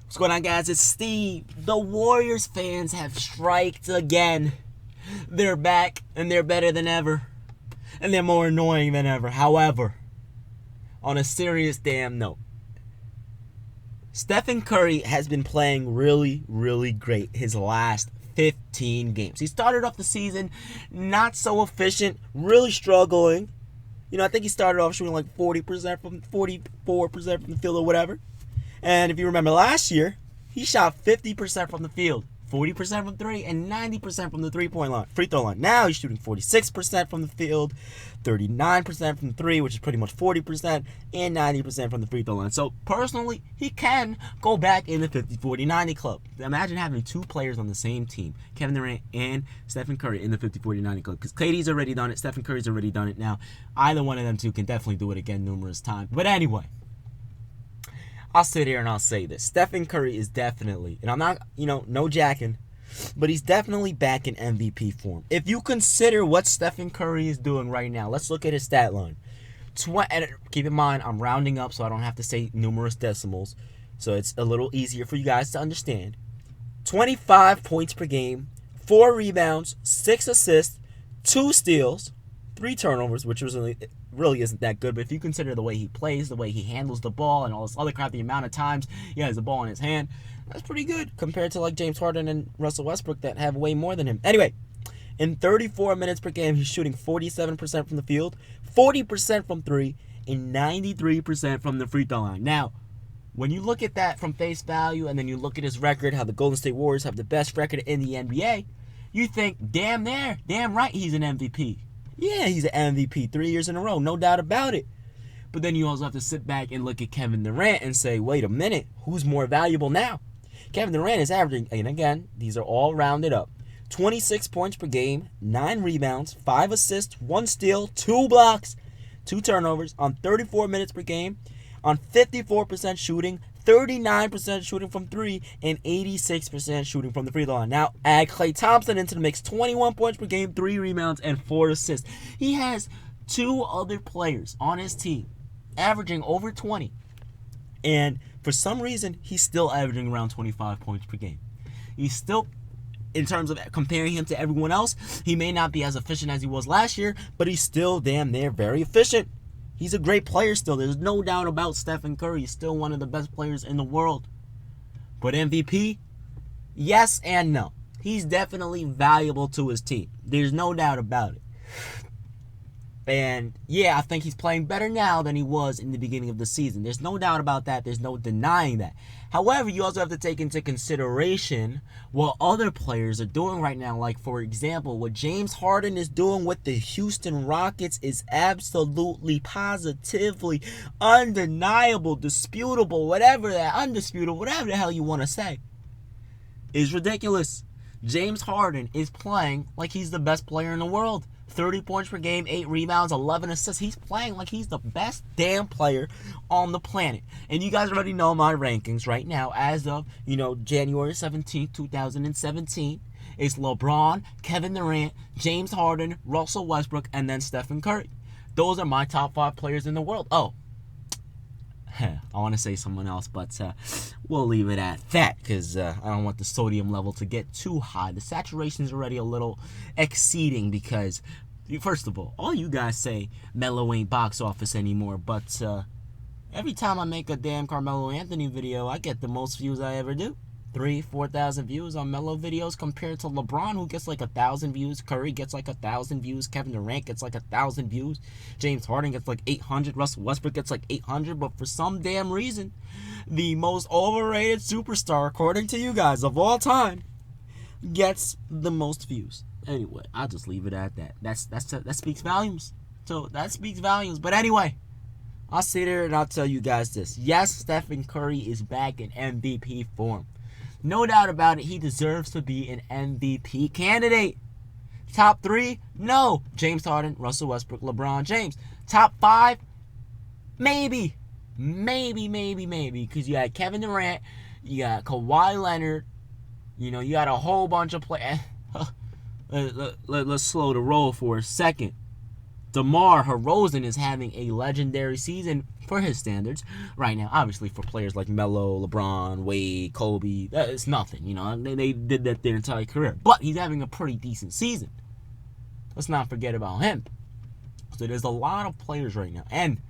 What's going on, guys? It's Steve. The Warriors fans have striked again. They're back, and they're better than ever. And they're more annoying than ever. However, on a serious damn note, Stephen Curry has been playing really, really great his last 15 games. He started off the season not so efficient, really struggling. I think he started off shooting like 44% from the field or whatever. And if you remember last year, he shot 50% from the field, 40% from three, and 90% from the three-point line, free throw line. Now he's shooting 46% from the field, 39% from three, which is pretty much 40%, and 90% from the free throw line. So personally, he can go back in the 50-40-90 club. Imagine having two players on the same team, Kevin Durant and Stephen Curry, in the 50-40-90 club. Because KD's already done it, Stephen Curry's already done it. Now, either one of them two can definitely do it again numerous times. But anyway, I'll sit here and I'll say this. Stephen Curry is definitely, and I'm not, no jacking, but he's definitely back in MVP form. If you consider what Stephen Curry is doing right now, let's look at his stat line. Keep in mind, I'm rounding up so I don't have to say numerous decimals, so it's a little easier for you guys to understand. 25 points per game, 4 rebounds, 6 assists, 2 steals, 3 turnovers, which really isn't that good, but if you consider the way he plays, the way he handles the ball, and all this other crap, the amount of times he has the ball in his hand, that's pretty good compared to like James Harden and Russell Westbrook that have way more than him. Anyway, in 34 minutes per game, he's shooting 47% from the field, 40% from three, and 93% from the free throw line. Now, when you look at that from face value, and then you look at his record, how the Golden State Warriors have the best record in the NBA, you think, damn right he's an MVP. Yeah, he's an MVP 3 years in a row, no doubt about it. But then you also have to sit back and look at Kevin Durant and say, wait a minute, who's more valuable now? Kevin Durant is averaging, and again, these are all rounded up, 26 points per game, 9 rebounds, 5 assists, 1 steal, 2 blocks, 2 turnovers on 34 minutes per game, on 54% shooting, 39% shooting from 3, and 86% shooting from the free throw line. Now, add Klay Thompson into the mix, 21 points per game, 3 rebounds, and 4 assists. He has 2 other players on his team averaging over 20. And for some reason, he's still averaging around 25 points per game. He's still, in terms of comparing him to everyone else, he may not be as efficient as he was last year, but he's still damn near very efficient. He's a great player still. There's no doubt about Stephen Curry. He's still one of the best players in the world. But MVP? Yes and no. He's definitely valuable to his team. There's no doubt about it. And yeah, I think he's playing better now than he was in the beginning of the season. There's no doubt about that. There's no denying that. However, you also have to take into consideration what other players are doing right now. Like, for example, what James Harden is doing with the Houston Rockets is absolutely, positively, undeniable, disputable, undisputable, whatever the hell you want to say, is ridiculous. James Harden is playing like he's the best player in the world. 30 points per game, 8 rebounds, 11 assists. He's playing like he's the best damn player on the planet. And you guys already know my rankings right now as of, January 17th, 2017. It's LeBron, Kevin Durant, James Harden, Russell Westbrook, and then Stephen Curry. Those are my top 5 players in the world. Oh, I want to say someone else, but we'll leave it at that because I don't want the sodium level to get too high. The saturation is already a little exceeding because, first of all you guys say Melo ain't box office anymore, but every time I make a damn Carmelo Anthony video, I get the most views I ever do. 3,000-4,000 views on Melo videos compared to LeBron, who gets like 1,000 views. Curry gets like 1,000 views. Kevin Durant gets like 1,000 views. James Harden gets like 800. Russell Westbrook gets like 800. But for some damn reason, the most overrated superstar, according to you guys, of all time, gets the most views. Anyway, I'll just leave it at that. That speaks volumes. So that speaks volumes. But anyway, I'll sit there and I'll tell you guys this. Yes, Stephen Curry is back in MVP form. No doubt about it, he deserves to be an MVP candidate. Top 3? No. James Harden, Russell Westbrook, LeBron James. Top 5? Maybe. Maybe. Because you got Kevin Durant, you got Kawhi Leonard, you got a whole bunch of players. Let's slow the roll for a second. DeMar DeRozan is having a legendary season for his standards right now. Obviously, for players like Melo, LeBron, Wade, Kobe, it's nothing. They did that their entire career. But he's having a pretty decent season. Let's not forget about him. So there's a lot of players right now. And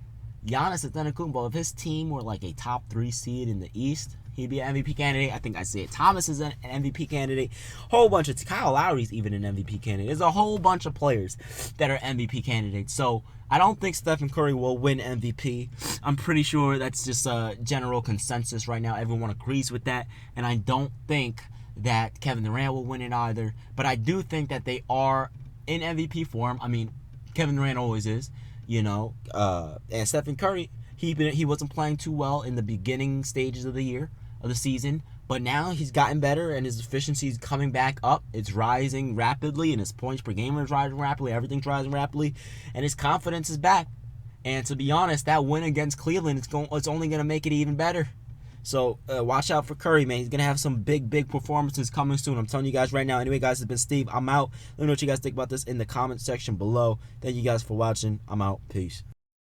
Giannis Antetokounmpo, if his team were like a top 3 seed in the East, he'd be an MVP candidate. I think Isaiah Thomas is an MVP candidate. Whole bunch of Kyle Lowry's even an MVP candidate. There's a whole bunch of players that are MVP candidates. So I don't think Stephen Curry will win MVP. I'm pretty sure that's just a general consensus right now. Everyone agrees with that. And I don't think that Kevin Durant will win it either. But I do think that they are in MVP form. I mean, Kevin Durant always is. And Stephen Curry, he wasn't playing too well in the beginning stages of the season, but now he's gotten better and his efficiency is coming back up. It's rising rapidly, and his points per game is rising rapidly. Everything's rising rapidly, and his confidence is back. And to be honest, that win against Cleveland, it's only going to make it even better. So watch out for Curry, man. He's going to have some big performances coming soon. I'm telling you guys right now. Anyway, guys, it's been Steve. I'm out. Let me know what you guys think about this in the comment section below. Thank you guys for watching. I'm out. Peace.